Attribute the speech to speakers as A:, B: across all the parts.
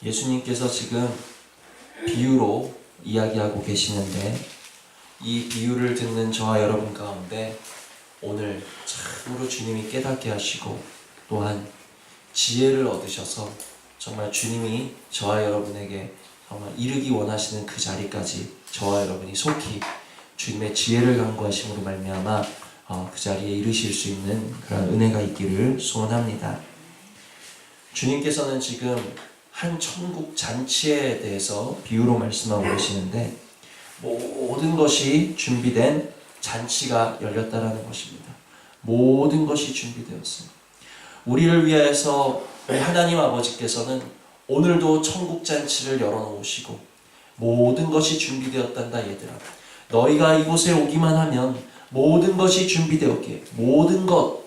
A: 예수님께서 지금 비유로 이야기하고 계시는데, 이 비유를 듣는 저와 여러분 가운데 오늘 참으로 주님이 깨닫게 하시고 또한 지혜를 얻으셔서 정말 주님이 저와 여러분에게 정말 이르기 원하시는 그 자리까지 저와 여러분이 속히 주님의 지혜를 간구하심으로 말미암아 그 자리에 이르실 수 있는 그런 은혜가 있기를 소원합니다. 주님께서는 지금 한 천국 잔치에 대해서 비유로 말씀하고 계시는데, 모든 것이 준비된 잔치가 열렸다라는 것입니다. 모든 것이 준비되었어요. 우리를 위하여서 우리 하나님 아버지께서는 오늘도 천국 잔치를 열어놓으시고 모든 것이 준비되었단다. 얘들아, 너희가 이곳에 오기만 하면 모든 것이 준비되었기에 모든 것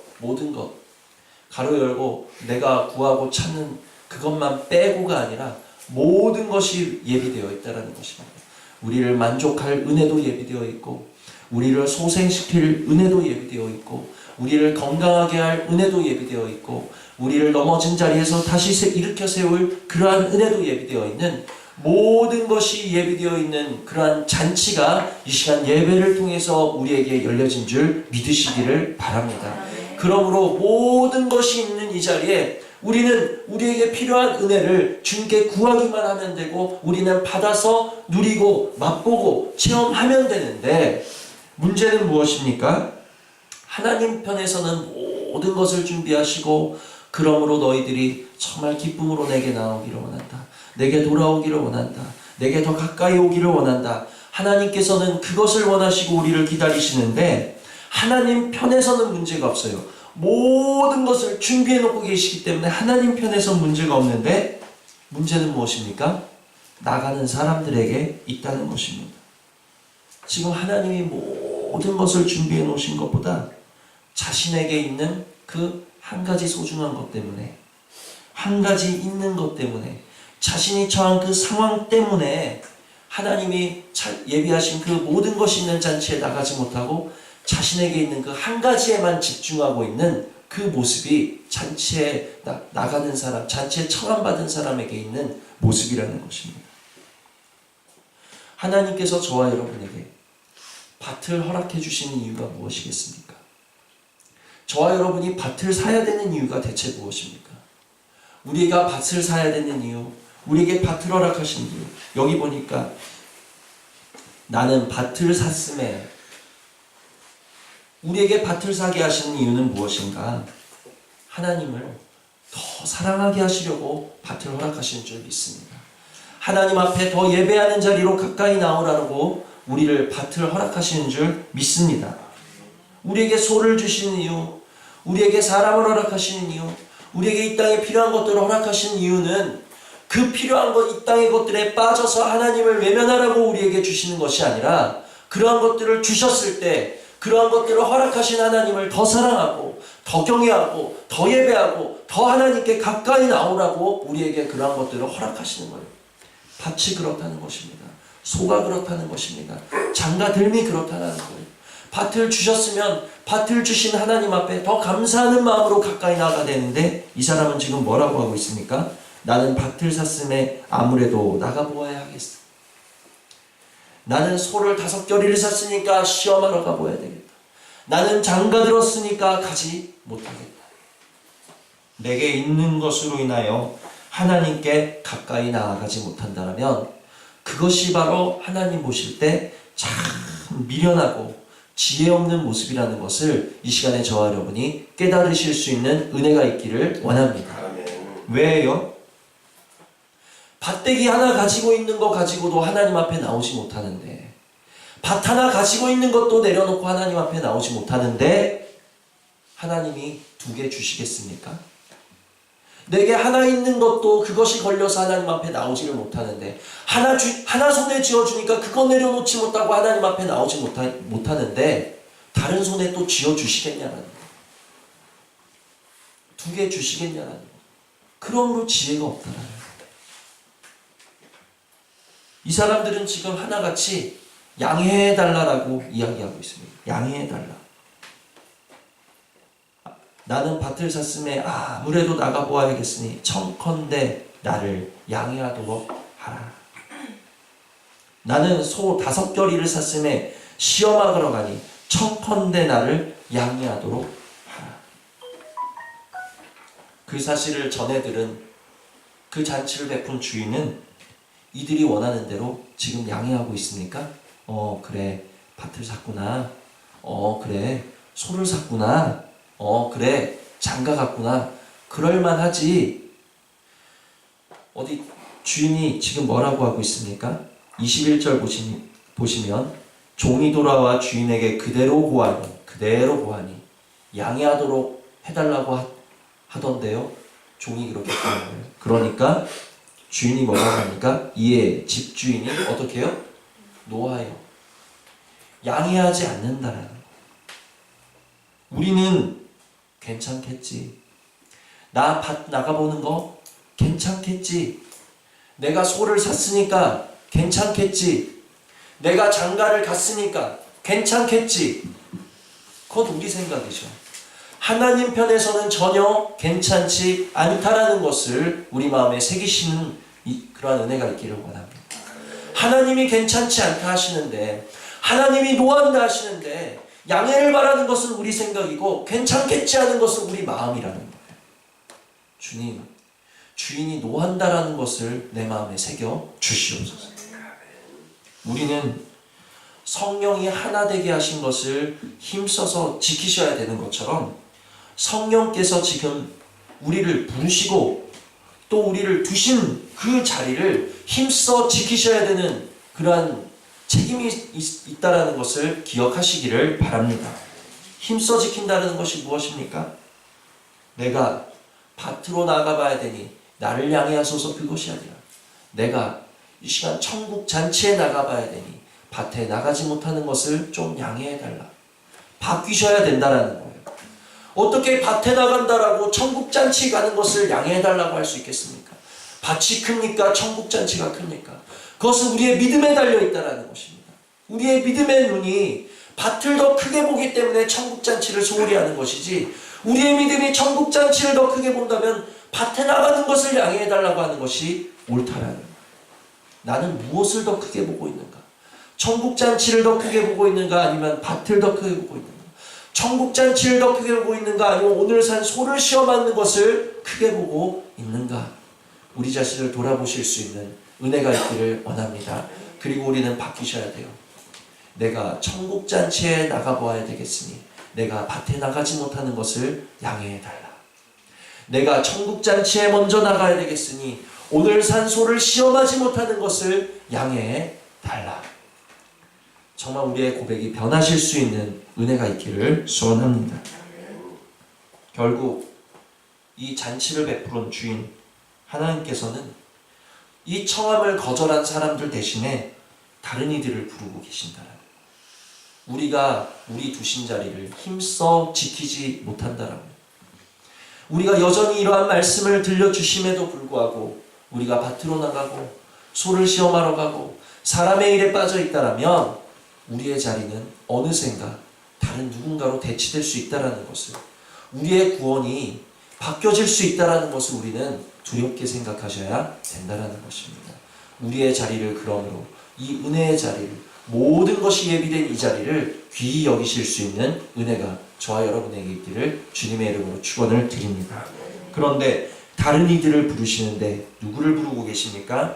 A: 가로 열고 내가 구하고 찾는 그것만 빼고가 아니라 모든 것이 예비되어 있다는 것입니다. 우리를 만족할 은혜도 예비되어 있고, 우리를 소생시킬 은혜도 예비되어 있고, 우리를 건강하게 할 은혜도 예비되어 있고, 우리를 넘어진 자리에서 다시 일으켜 세울 그러한 은혜도 예비되어 있는, 모든 것이 예비되어 있는 그러한 잔치가 이 시간 예배를 통해서 우리에게 열려진 줄 믿으시기를 바랍니다. 그러므로 모든 것이 있는 이 자리에 우리는 우리에게 필요한 은혜를 주님께 구하기만 하면 되고, 우리는 받아서 누리고 맛보고 체험하면 되는데, 문제는 무엇입니까? 하나님 편에서는 모든 것을 준비하시고, 그러므로 너희들이 정말 기쁨으로 내게 나오기를 원한다, 내게 돌아오기를 원한다, 내게 더 가까이 오기를 원한다. 하나님께서는 그것을 원하시고 우리를 기다리시는데, 하나님 편에서는 문제가 없어요. 모든 것을 준비해 놓고 계시기 때문에 하나님 편에서 문제가 없는데, 문제는 무엇입니까? 나가는 사람들에게 있다는 것입니다. 지금 하나님이 모든 것을 준비해 놓으신 것보다 자신에게 있는 그 한 가지 소중한 것 때문에, 한 가지 있는 것 때문에, 자신이 처한 그 상황 때문에 하나님이 예비하신 그 모든 것이 있는 잔치에 나가지 못하고 자신에게 있는 그 한 가지에만 집중하고 있는 그 모습이 잔치에 나가는 사람, 잔치에 청함받은 사람에게 있는 모습이라는 것입니다. 하나님께서 저와 여러분에게 밭을 허락해 주시는 이유가 무엇이겠습니까? 저와 여러분이 밭을 사야 되는 이유가 대체 무엇입니까? 우리가 밭을 사야 되는 이유, 우리에게 밭을 허락하신 이유, 여기 보니까 나는 밭을 샀음에, 우리에게 밭을 사게 하시는 이유는 무엇인가? 하나님을 더 사랑하게 하시려고 밭을 허락하신 줄 믿습니다. 하나님 앞에 더 예배하는 자리로 가까이 나오라고 우리를 밭을 허락하시는 줄 믿습니다. 우리에게 소를 주시는 이유, 우리에게 사람을 허락하시는 이유, 우리에게 이 땅에 필요한 것들을 허락하시는 이유는 그 필요한 것, 이 땅의 것들에 빠져서 하나님을 외면하라고 우리에게 주시는 것이 아니라, 그러한 것들을 주셨을 때 그러한 것들을 허락하신 하나님을 더 사랑하고 더 경외하고 더 예배하고 더 하나님께 가까이 나오라고 우리에게 그러한 것들을 허락하시는 거예요. 밭이 그렇다는 것입니다. 소가 그렇다는 것입니다. 장과 들미 그렇다는 거예요. 밭을 주셨으면 밭을 주신 하나님 앞에 더 감사하는 마음으로 가까이 나가야 되는데, 이 사람은 지금 뭐라고 하고 있습니까? 나는 밭을 샀음에 아무래도 나가보아야 하겠어. 나는 소를 5겨리를 샀으니까 시험하러 가보아야 되겠다. 나는 장가 들었으니까 가지 못하겠다. 내게 있는 것으로 인하여 하나님께 가까이 나아가지 못한다면, 그것이 바로 하나님 보실 때 참 미련하고 지혜 없는 모습이라는 것을 이 시간에 저와 여러분이 깨달으실 수 있는 은혜가 있기를 원합니다. 왜요? 밭대기 하나 가지고 있는 거 가지고도 하나님 앞에 나오지 못하는데, 밭 하나 가지고 있는 것도 내려놓고 하나님 앞에 나오지 못하는데, 하나님이 2개 주시겠습니까? 내게 하나 있는 것도 그것이 걸려서 하나님 앞에 나오지를 못하는데, 하나 손에 쥐어주니까 그거 내려놓지 못하고 하나님 앞에 나오지 못하는데, 다른 손에 또 쥐어주시겠냐라는 거예요. 2개 주시겠냐라는 거예요. 그러므로 지혜가 없다라는 거예요. 이 사람들은 지금 하나같이 양해해달라고 이야기하고 있습니다. 양해해달라. 나는 밭을 샀음에 아무래도 나가보아야겠으니 청컨대 나를 양해하도록 하라. 나는 소 5겨리를 샀음에 시험하러 가니 청컨대 나를 양해하도록 하라. 그 사실을 전해 들은 그 잔치를 베푼 주인은 이들이 원하는 대로 지금 양해하고 있습니까? 그래, 밭을 샀구나. 그래, 소를 샀구나. 그래, 장가 갔구나. 그럴만하지. 어디 주인이 지금 뭐라고 하고 있습니까? 21절 보시면 종이 돌아와 주인에게 그대로 고하니 양해하도록 해달라고 하던데요. 종이 그렇게 하는 거예요. 그러니까 주인이 뭐라고 합니까? 이에 집주인이 어떻게 해요? 노하여 양해하지 않는다라는 거. 우리는 괜찮겠지. 나 밭 나가보는 거 괜찮겠지. 내가 소를 샀으니까 괜찮겠지. 내가 장가를 갔으니까 괜찮겠지. 그건 우리 생각이죠. 하나님 편에서는 전혀 괜찮지 않다라는 것을 우리 마음에 새기시는 그러한 은혜가 있기를 원합니다. 하나님이 괜찮지 않다 하시는데, 하나님이 노한다 하시는데, 양해를 바라는 것은 우리 생각이고 괜찮겠지 하는 것은 우리 마음이라는 거예요. 주님, 주인이 노한다라는 것을 내 마음에 새겨 주시옵소서. 우리는 성령이 하나 되게 하신 것을 힘써서 지키셔야 되는 것처럼 성령께서 지금 우리를 부르시고 또 우리를 두신 그 자리를 힘써 지키셔야 되는 그러한 책임이 있다라는 것을 기억하시기를 바랍니다. 힘써 지킨다는 것이 무엇입니까? 내가 밭으로 나가봐야 되니 나를 양해하소서, 그것이 아니라 내가 이 시간 천국 잔치에 나가봐야 되니 밭에 나가지 못하는 것을 좀 양해해달라. 바뀌셔야 된다라는 거예요. 어떻게 밭에 나간다라고 천국 잔치 가는 것을 양해해달라고 할 수 있겠습니까? 밭이 큽니까? 천국 잔치가 큽니까? 그것은 우리의 믿음에 달려있다라는 것입니다. 우리의 믿음의 눈이 밭을 더 크게 보기 때문에 천국 잔치를 소홀히 하는 것이지, 우리의 믿음이 천국 잔치를 더 크게 본다면 밭에 나가는 것을 양해해달라고 하는 것이 옳다라는 거예요. 나는 무엇을 더 크게 보고 있는가? 천국 잔치를 더 크게 보고 있는가? 아니면 밭을 더 크게 보고 있는가? 천국 잔치를 더 크게 보고 있는가? 아니면 오늘 산 소를 시험하는 것을 크게 보고 있는가? 우리 자신을 돌아보실 수 있는 은혜가 있기를 원합니다. 그리고 우리는 바뀌셔야 돼요. 내가 천국 잔치에 나가보아야 되겠으니 내가 밭에 나가지 못하는 것을 양해해달라. 내가 천국 잔치에 먼저 나가야 되겠으니 오늘 산 소를 시험하지 못하는 것을 양해해달라. 정말 우리의 고백이 변하실 수 있는 은혜가 있기를 소원합니다. 결국 이 잔치를 베푸는 주인 하나님께서는 이 청함을 거절한 사람들 대신에 다른 이들을 부르고 계신다라는, 우리가 우리 두신 자리를 힘써 지키지 못한다라고, 우리가 여전히 이러한 말씀을 들려주심에도 불구하고 우리가 밭으로 나가고 소를 시험하러 가고 사람의 일에 빠져 있다라면 우리의 자리는 어느샌가 다른 누군가로 대치될 수 있다는 것을, 우리의 구원이 바뀌어질 수 있다는 것을 우리는 두렵게 생각하셔야 된다는 것입니다. 우리의 자리를, 그러므로 이 은혜의 자리를, 모든 것이 예비된 이 자리를 귀히 여기실 수 있는 은혜가 저와 여러분에게 있기를 주님의 이름으로 축원을 드립니다. 그런데 다른 이들을 부르시는데 누구를 부르고 계십니까?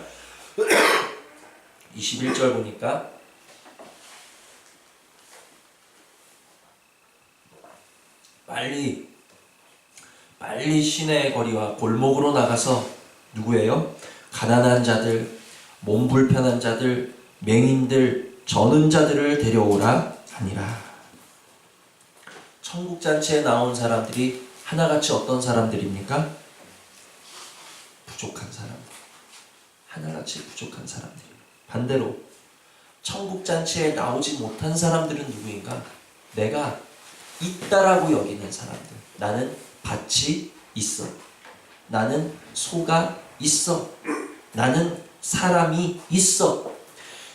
A: 21절 보니까 빨리 시내의 거리와 골목으로 나가서 누구예요? 가난한 자들, 몸 불편한 자들, 맹인들, 저는 자들을 데려오라 하니라. 천국잔치에 나온 사람들이 하나같이 어떤 사람들입니까? 부족한 사람들. 하나같이 부족한 사람들. 반대로 천국잔치에 나오지 못한 사람들은 누구인가? 내가 있다라고 여기는 사람들. 나는 밭이 있어. 나는 소가 있어. 나는 사람이 있어.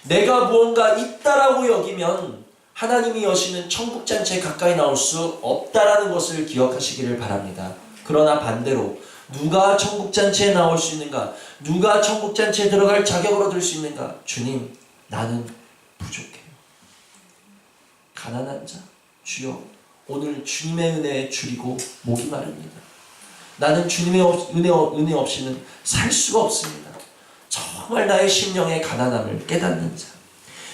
A: 내가 무언가 있다라고 여기면 하나님이 여시는 천국잔치에 가까이 나올 수 없다라는 것을 기억하시기를 바랍니다. 그러나 반대로 누가 천국잔치에 나올 수 있는가? 누가 천국잔치에 들어갈 자격을 얻을 수 있는가? 주님, 나는 부족해요. 가난한 자, 주여 오늘 주님의 은혜에 줄이고 목이 마릅니다. 나는 주님의 은혜 없이는 살 수가 없습니다. 정말 나의 심령의 가난함을 깨닫는 자,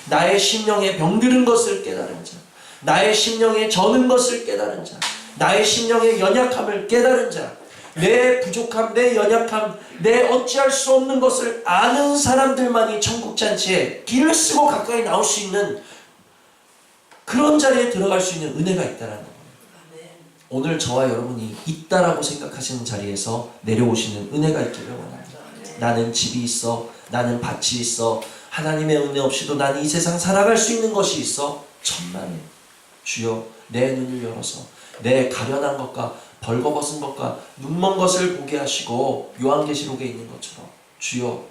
A: 나의 심령에 병들은 것을 깨달은 자, 나의 심령에 저는 것을 깨달은 자, 나의 심령의 연약함을 깨달은 자, 내 부족함, 내 연약함, 내 어찌할 수 없는 것을 아는 사람들만이 천국잔치에 길을 쓰고 가까이 나올 수 있는 그런 자리에 들어갈 수 있는 은혜가 있다는 겁니다. 오늘 저와 여러분이 있다라고 생각하시는 자리에서 내려오시는 은혜가 있기를 원합니다. 나는 집이 있어, 나는 밭이 있어, 하나님의 은혜 없이도 나는 이 세상 살아갈 수 있는 것이 있어. 천만에 주여 내 눈을 열어서 내 가련한 것과 벌거벗은 것과 눈먼 것을 보게 하시고, 요한계시록에 있는 것처럼 주여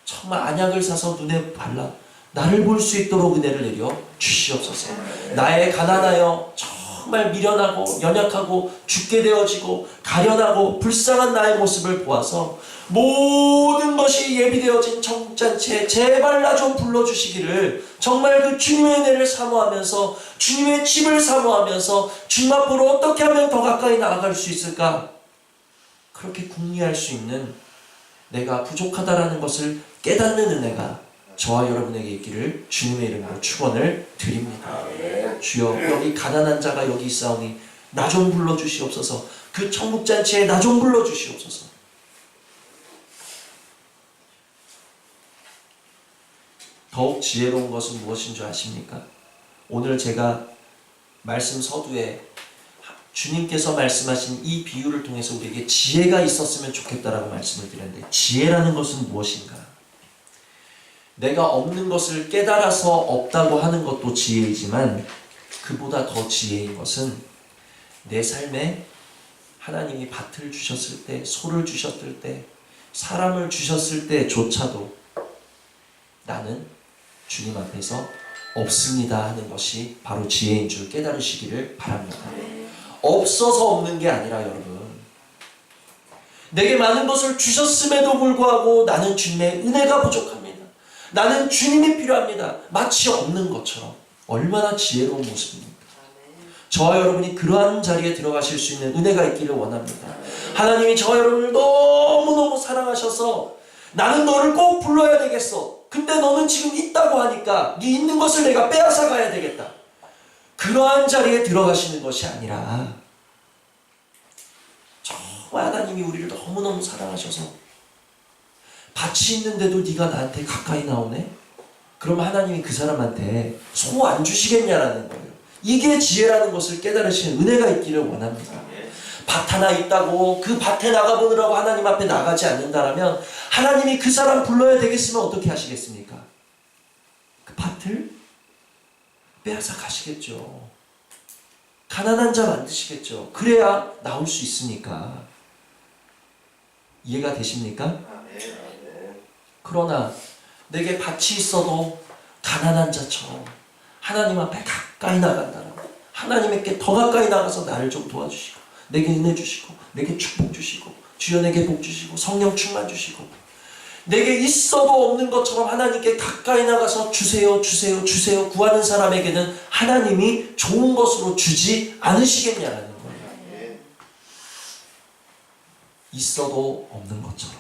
A: 정말 안약을 사서 눈에 발라 나를 볼 수 있도록 은혜를 내려 주시옵소서. 나의 가난하여 정말 미련하고 연약하고 죽게 되어지고 가련하고 불쌍한 나의 모습을 보아서 모든 것이 예비되어진 천국잔치에 제발 나 좀 불러주시기를, 정말 그 주님의 은혜를 사모하면서 주님의 집을 사모하면서 주님 앞으로 어떻게 하면 더 가까이 나아갈 수 있을까, 그렇게 궁리할 수 있는 내가 부족하다라는 것을 깨닫는 은혜가 저와 여러분에게 있기를 주님의 이름으로 축원을 드립니다. 주여 여기 가난한 자가 여기 있사오니 나 좀 불러주시옵소서. 그 천국잔치에 나 좀 불러주시옵소서. 더욱 지혜로운 것은 무엇인 줄 아십니까? 오늘 제가 말씀 서두에 주님께서 말씀하신 이 비유를 통해서 우리에게 지혜가 있었으면 좋겠다라고 말씀을 드렸는데, 지혜라는 것은 무엇인가? 내가 없는 것을 깨달아서 없다고 하는 것도 지혜이지만, 그보다 더 지혜인 것은 내 삶에 하나님이 밭을 주셨을 때, 소를 주셨을 때, 사람을 주셨을 때조차도 나는 주님 앞에서 없습니다 하는 것이 바로 지혜인 줄 깨달으시기를 바랍니다. 없어서 없는 게 아니라 여러분, 내게 많은 것을 주셨음에도 불구하고 나는 주님의 은혜가 부족합니다. 나는 주님이 필요합니다. 마치 없는 것처럼. 얼마나 지혜로운 모습입니까? 저와 여러분이 그러한 자리에 들어가실 수 있는 은혜가 있기를 원합니다. 하나님이 저와 여러분을 너무너무 사랑하셔서 나는 너를 꼭 불러야 되겠어. 근데 너는 지금 있다고 하니까 네 있는 것을 내가 빼앗아 가야 되겠다. 그러한 자리에 들어가시는 것이 아니라, 정말 하나님이 우리를 너무너무 사랑하셔서 밭이 있는데도 네가 나한테 가까이 나오네? 그럼 하나님이 그 사람한테 소 안 주시겠냐라는 거예요. 이게 지혜라는 것을 깨달으시는 은혜가 있기를 원합니다. 밭 하나 있다고 그 밭에 나가보느라고 하나님 앞에 나가지 않는다라면 하나님이 그 사람 불러야 되겠으면 어떻게 하시겠습니까? 그 밭을 빼앗아 가시겠죠. 가난한 자 만드시겠죠. 그래야 나올 수 있으니까. 이해가 되십니까? 그러나 내게 밭이 있어도 가난한 자처럼 하나님 앞에 가까이 나간다라고, 하나님께 더 가까이 나가서 나를 좀 도와주시고 내게 은혜 주시고 내게 축복 주시고 주여 내게 복 주시고 성령 충만 주시고, 내게 있어도 없는 것처럼 하나님께 가까이 나가서 주세요 주세요 주세요 구하는 사람에게는 하나님이 좋은 것으로 주지 않으시겠냐라는 거예요. 있어도 없는 것처럼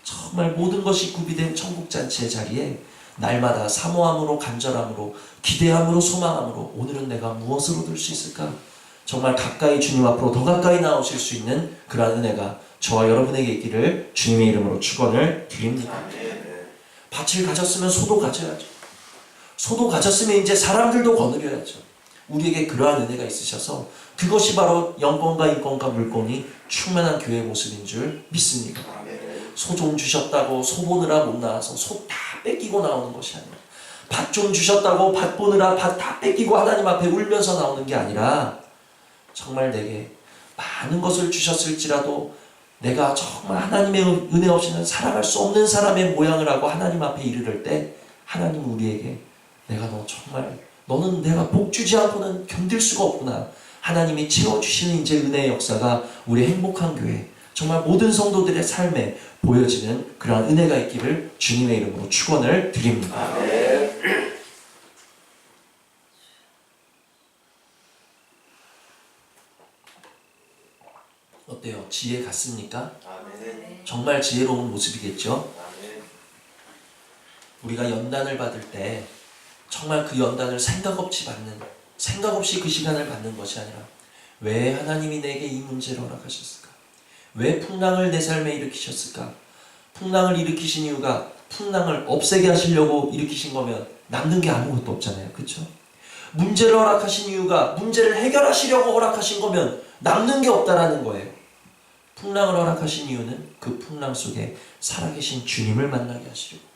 A: 정말 모든 것이 구비된 천국잔치의 자리에 날마다 사모함으로 간절함으로 기대함으로 소망함으로 오늘은 내가 무엇을 얻을 수 있을까? 정말 가까이 주님 앞으로 더 가까이 나오실 수 있는 그러한 은혜가 저와 여러분에게 있기를 주님의 이름으로 축원을 드립니다. 밭을 가졌으면 소도 가져야죠. 소도 가졌으면 이제 사람들도 거느려야죠. 우리에게 그러한 은혜가 있으셔서 그것이 바로 영권과 인권과 물권이 충만한 교회의 모습인 줄 믿습니다. 소 좀 주셨다고 소 보느라 못 나와서 소 다 뺏기고 나오는 것이 아니라, 밭 좀 주셨다고 밭 보느라 밭 다 뺏기고 하나님 앞에 울면서 나오는 게 아니라, 정말 내게 많은 것을 주셨을지라도 내가 정말 하나님의 은혜 없이는 살아갈 수 없는 사람의 모양을 하고 하나님 앞에 이르를 때 하나님 우리에게 내가 너 정말 너는 내가 복 주지 않고는 견딜 수가 없구나, 하나님이 채워주시는 이제 은혜의 역사가 우리 행복한 교회, 정말 모든 성도들의 삶에 보여지는 그러한 은혜가 있기를 주님의 이름으로 축원을 드립니다. 어때요? 지혜 같습니까? 정말 지혜로운 모습이겠죠? 우리가 연단을 받을 때 정말 그 연단을 생각 없이 그 시간을 받는 것이 아니라 왜 하나님이 내게 이 문제를 허락하셨을까? 왜 풍랑을 내 삶에 일으키셨을까? 풍랑을 일으키신 이유가 풍랑을 없애게 하시려고 일으키신 거면 남는 게 아무것도 없잖아요. 그렇죠? 문제를 허락하신 이유가 문제를 해결하시려고 허락하신 거면 남는 게 없다라는 거예요. 풍랑을 허락하신 이유는 그 풍랑 속에 살아계신 주님을 만나게 하시려고.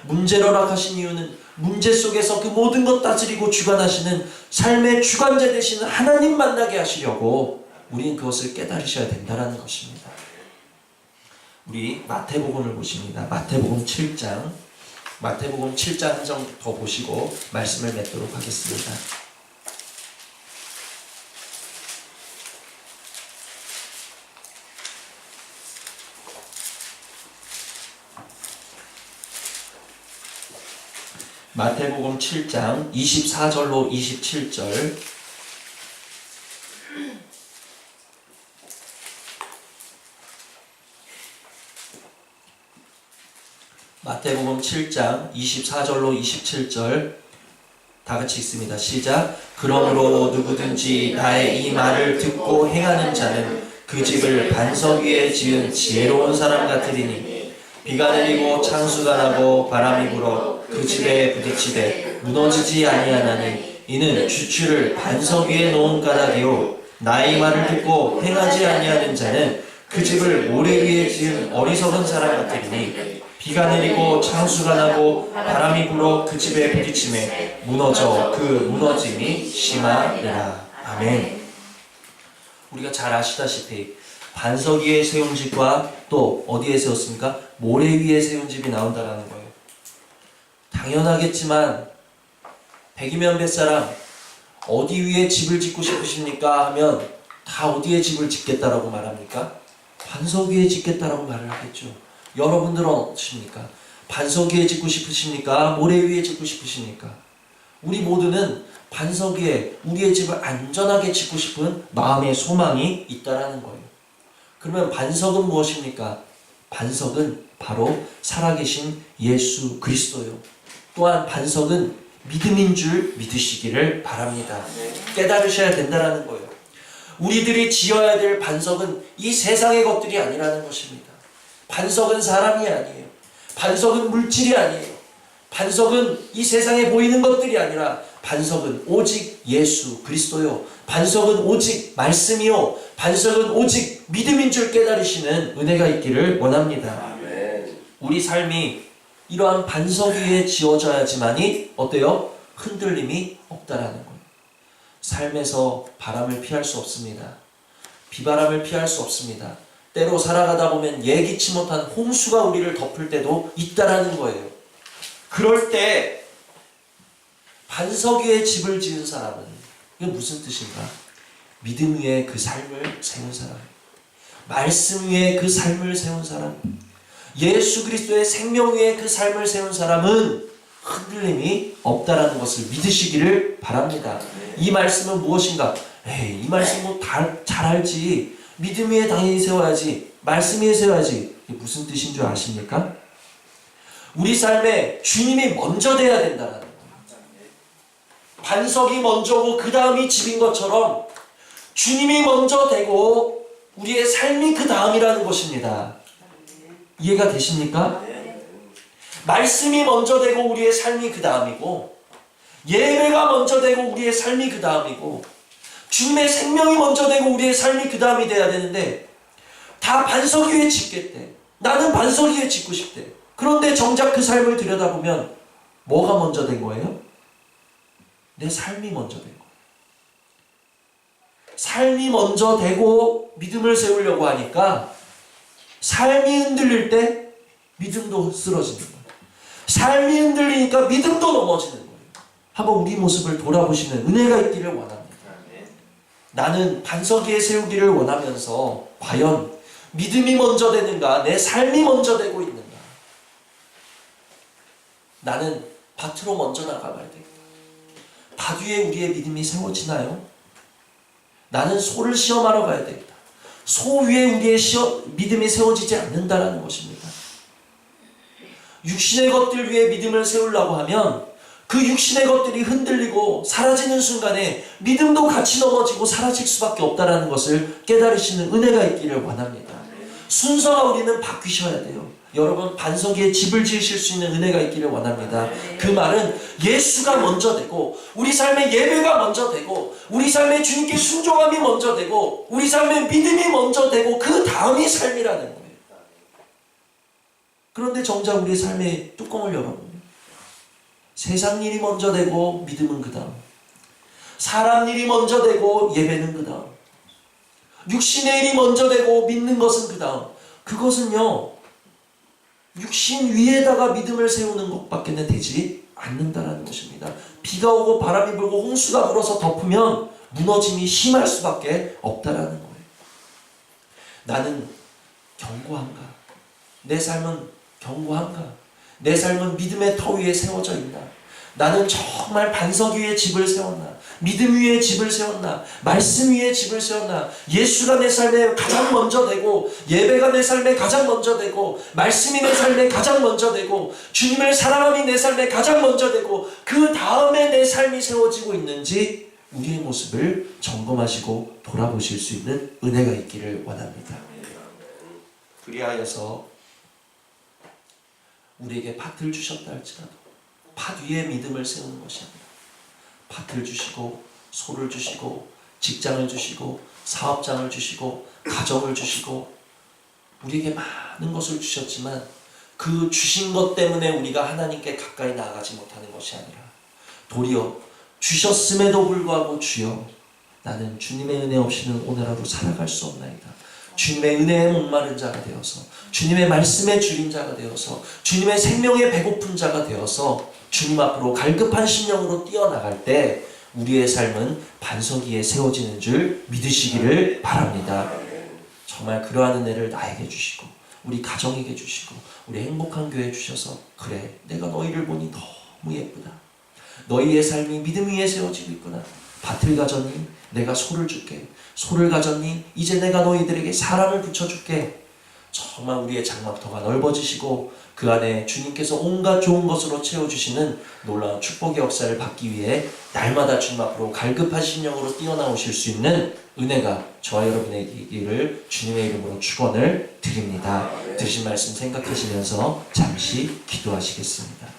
A: 문제를 허락하신 이유는 문제 속에서 그 모든 것 다스리고 주관하시는 삶의 주관자 되시는 하나님 만나게 하시려고 우리는 그것을 깨달으셔야 된다는 것입니다. 우리 마태복음을 보십니다. 마태복음 7장 한 장 더 보시고 말씀을 맺도록 하겠습니다. 마태복음 7장 24절로 27절. 마태복음 7장 24절로 27절 다 같이 읽습니다. 시작. 그러므로 누구든지 나의 이 말을 듣고 행하는 자는 그 집을 반석 위에 지은 지혜로운 사람 같으리니 비가 내리고 창수가 나고 바람이 불어 그 집에 부딪히되 무너지지 아니하나니 이는 주추를 반석 위에 놓은 까닭이요 나의 말을 듣고 행하지 아니하는 자는 그 집을 모래 위에 지은 어리석은 사람 같으리니 비가 내리고 창수가 나고 바람이 불어 그 집에 부딪히매 무너져 그 무너짐이 심하리라. 아멘. 우리가 잘 아시다시피 반석 위에 세운 집과 또 어디에 세웠습니까? 모래 위에 세운 집이 나온다라는 거예요. 당연하겠지만 100이면 100사람 어디 위에 집을 짓고 싶으십니까? 하면 다 어디에 집을 짓겠다라고 말합니까? 반석 위에 짓겠다라고 말을 하겠죠. 여러분들은 어떠십니까? 반석 위에 짓고 싶으십니까? 모래 위에 짓고 싶으십니까? 우리 모두는 반석 위에 우리의 집을 안전하게 짓고 싶은 마음의 소망이 있다라는 거예요. 그러면 반석은 무엇입니까? 반석은 바로 살아계신 예수 그리스도요. 또한 반석은 믿음인 줄 믿으시기를 바랍니다. 깨달으셔야 된다는 거예요. 우리들이 지어야 될 반석은 이 세상의 것들이 아니라는 것입니다. 반석은 사람이 아니에요. 반석은 물질이 아니에요. 반석은 이 세상에 보이는 것들이 아니라 반석은 오직 예수 그리스도요. 반석은 오직 말씀이요. 반석은 오직 믿음인 줄 깨달으시는 은혜가 있기를 원합니다. 아멘. 우리 삶이 이러한 반석 위에 지어져야지만이 어때요? 흔들림이 없다라는 거예요. 삶에서 바람을 피할 수 없습니다. 비바람을 피할 수 없습니다. 때로 살아가다 보면 예기치 못한 홍수가 우리를 덮을 때도 있다라는 거예요. 그럴 때 반석 위에 집을 지은 사람은 이게 무슨 뜻인가? 믿음 위에 그 삶을 세운 사람, 말씀 위에 그 삶을 세운 사람, 예수 그리스도의 생명 위에 그 삶을 세운 사람은 흔들림이 없다라는 것을 믿으시기를 바랍니다. 이 말씀은 무엇인가? 이 말씀 뭐 잘 알지. 믿음 위에 당연히 세워야지. 말씀 위에 세워야지. 이게 무슨 뜻인 줄 아십니까? 우리 삶에 주님이 먼저 돼야 된다는 거예요. 반석이 먼저고 그 다음이 집인 것처럼 주님이 먼저 되고 우리의 삶이 그 다음이라는 것입니다. 이해가 되십니까? 말씀이 먼저 되고 우리의 삶이 그 다음이고 예배가 먼저 되고 우리의 삶이 그 다음이고 주님의 생명이 먼저 되고 우리의 삶이 그 다음이 돼야 되는데 다 반석 위에 짓겠대. 나는 반석 위에 짓고 싶대. 그런데 정작 그 삶을 들여다보면 뭐가 먼저 된 거예요? 내 삶이 먼저 된 거예요. 삶이 먼저 되고 믿음을 세우려고 하니까 삶이 흔들릴 때 믿음도 쓰러지는 거예요. 삶이 흔들리니까 믿음도 넘어지는 거예요. 한번 우리 모습을 돌아보시는 은혜가 있기를 원합니다. 나는 반석 위에 세우기를 원하면서 과연 믿음이 먼저 되는가? 내 삶이 먼저 되고 있는가? 나는 밭으로 먼저 나가봐야 됩니다. 밭 위에 우리의 믿음이 세워지나요? 나는 소를 시험하러 가야 됩니다. 소 위에 우리의 믿음이 세워지지 않는다라는 것입니다. 육신의 것들 위에 믿음을 세우려고 하면 그 육신의 것들이 흔들리고 사라지는 순간에 믿음도 같이 넘어지고 사라질 수밖에 없다는 것을 깨달으시는 은혜가 있기를 원합니다. 순서가 우리는 바뀌셔야 돼요. 여러분, 반석 위에 집을 지으실 수 있는 은혜가 있기를 원합니다. 그 말은 예수가 먼저 되고 우리 삶의 예배가 먼저 되고 우리 삶의 주님께 순종함이 먼저 되고 우리 삶의 믿음이 먼저 되고 그 다음이 삶이라는 거예요. 그런데 정작 우리 삶의 뚜껑을 열어보면 세상 일이 먼저 되고 믿음은 그 다음, 사람 일이 먼저 되고 예배는 그 다음, 육신의 일이 먼저 되고 믿는 것은 그 다음. 그것은요, 육신 위에다가 믿음을 세우는 것밖에는 되지 않는다라는 것입니다. 비가 오고 바람이 불고 홍수가 불어서 덮으면 무너짐이 심할 수밖에 없다라는 거예요. 나는 견고한가? 내 삶은 견고한가? 내 삶은 믿음의 터 위에 세워져 있나? 나는 정말 반석 위에 집을 세웠나? 믿음 위에 집을 세웠나? 말씀 위에 집을 세웠나? 예수가 내 삶에 가장 먼저 되고 예배가 내 삶에 가장 먼저 되고 말씀이 내 삶에 가장 먼저 되고 주님을 사랑함이 내 삶에 가장 먼저 되고 그 다음에 내 삶이 세워지고 있는지 우리의 모습을 점검하시고 돌아보실 수 있는 은혜가 있기를 원합니다. 그리하여서 우리에게 밭을 주셨다 할지라도 밭 위에 믿음을 세우는 것이 아니라 밭을 주시고 소를 주시고 직장을 주시고 사업장을 주시고 가정을 주시고 우리에게 많은 것을 주셨지만 그 주신 것 때문에 우리가 하나님께 가까이 나아가지 못하는 것이 아니라 도리어 주셨음에도 불구하고 주여 나는 주님의 은혜 없이는 오늘 하루 살아갈 수 없나이다. 주님의 은혜에 목마른 자가 되어서 주님의 말씀에 줄인 자가 되어서 주님의 생명에 배고픈 자가 되어서 주님 앞으로 갈급한 심령으로 뛰어나갈 때 우리의 삶은 반석 위에 세워지는 줄 믿으시기를 바랍니다. 정말 그러한 은혜를 나에게 주시고 우리 가정에게 주시고 우리 행복한 교회 주셔서 그래 내가 너희를 보니 너무 예쁘다. 너희의 삶이 믿음 위에 세워지고 있구나. 밭을 가졌니? 내가 소를 줄게. 소를 가졌니? 이제 내가 너희들에게 사람을 붙여줄게. 정말 우리의 장막터가 넓어지시고 그 안에 주님께서 온갖 좋은 것으로 채워주시는 놀라운 축복의 역사를 받기 위해 날마다 주님 앞으로 갈급한 심령으로 뛰어나오실 수 있는 은혜가 저와 여러분에게 있기를 주님의 이름으로 축원을 드립니다. 들으신 말씀 생각하시면서 잠시 기도하시겠습니다.